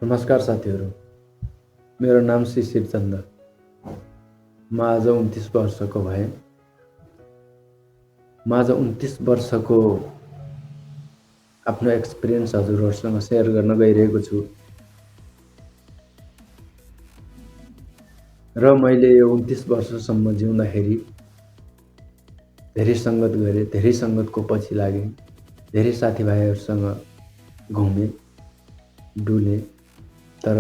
नमस्कार साथीहरू, मेरो नाम श्री शिवचन्द्र। म आज 29 वर्षको भएँ। म आज 29 वर्षको आफ्नो एक्सपिरियन्स हजुरहरूसँग सेयर गर्न गइरहेको छु। र मैले यो 29 वर्षसम्म जिउँदाखेरि धेरै सङ्गत गरेँ, धेरै सङ्गतको पछि लागेँ, धेरै साथीभाइहरूसँग घुमेँ, डुलेँ, तर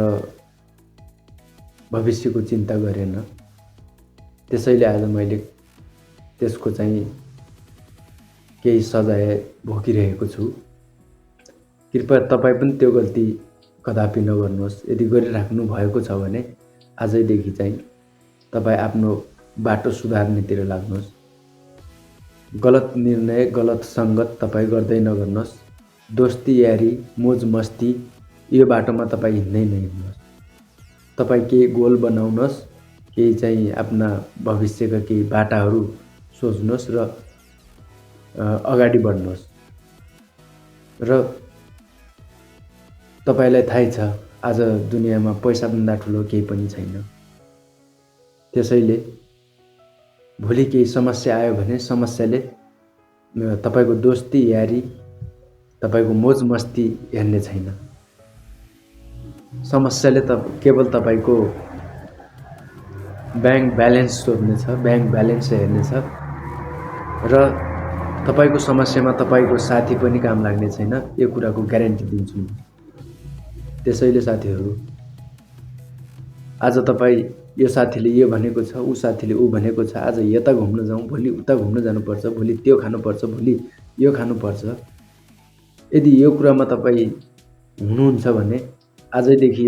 भविष्यको चिन्ता गरेन। त्यसैले आज मैले त्यसको चाहिँ केही सजाय भोगिरहेको छु। कृपया तपाईँ पनि त्यो गल्ती कदापि नगर्नुहोस्। यदि गरिराख्नु भएको छ भने आजैदेखि चाहिँ तपाईँ आफ्नो बाटो सुधार्नेतिर लाग्नुहोस्। गलत निर्णय, गलत सङ्गत तपाईँ गर्दै नगर्नुहोस्। दोस्ती, यारी, मोज मस्ती यो बाटोमा तपाईँ हिँड्दै नहिँड्नुहोस्। तपाईँ केही गोल बनाउनुहोस्, केही चाहिँ आफ्ना भविष्यका केही बाटाहरू सोच्नुहोस् र अगाडि बढ्नुहोस्। र तपाईलाई थाहै छ आज दुनियाँमा पैसाभन्दा ठुलो केही पनि छैन। त्यसैले भोलि केही समस्या आयो भने समस्याले तपाईको दोस्ती, यारी, तपाईको मोज मस्ती हेर्ने छैन। समस्याले त केवल तपाईको ब्याङ्क ब्यालेन्स सोध्नेछ, ब्याङ्क ब्यालेन्स हेर्नेछ र तपाईको समस्यामा तपाईको साथी पनि काम लाग्ने छैन। यो कुराको ग्यारेन्टी दिन्छु। त्यसैले साथीहरू, आज तपाईँ यो साथीले यो भनेको छ, ऊ साथीले ऊ भनेको छ, आज यता घुम्न जाउँ, भोलि उता घुम्न जानुपर्छ, भोलि त्यो खानुपर्छ, भोलि यो खानुपर्छ। यदि यो कुरामा तपाईँ हुनुहुन्छ भने आजैदेखि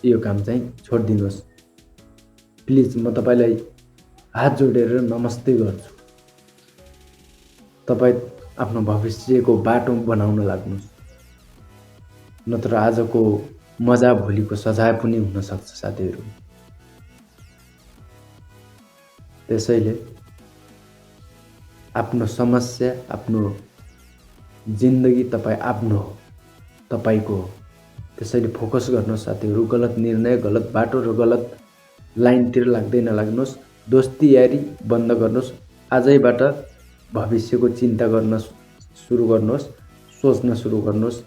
यो काम चाहिँ छोडिदिनुहोस्। प्लिज, म तपाईलाई हात जोडेर नमस्ते गर्छु। तपाईँ आफ्नो भविष्यको बाटो बनाउन लाग्नुहोस्, नत्र आजको मजा भोलिको सजाय पनि हुन सक्छ साथीहरू। त्यसैले आफ्नो समस्या, आफ्नो जिन्दगी तपाईँ आफ्नो हो, तपाईको हो। त्यसैले फोकस गर्नुहोस् साथीहरू। गलत निर्णय, गलत बाटो र गलत लाइनतिर लाग्दै नलाग्नुहोस्। दोस्ती यारी बन्द गर्नुहोस्। आजैबाट भविष्यको चिन्ता गर्न सुरु गर्नुहोस्, सोच्न सुरु गर्नुहोस्।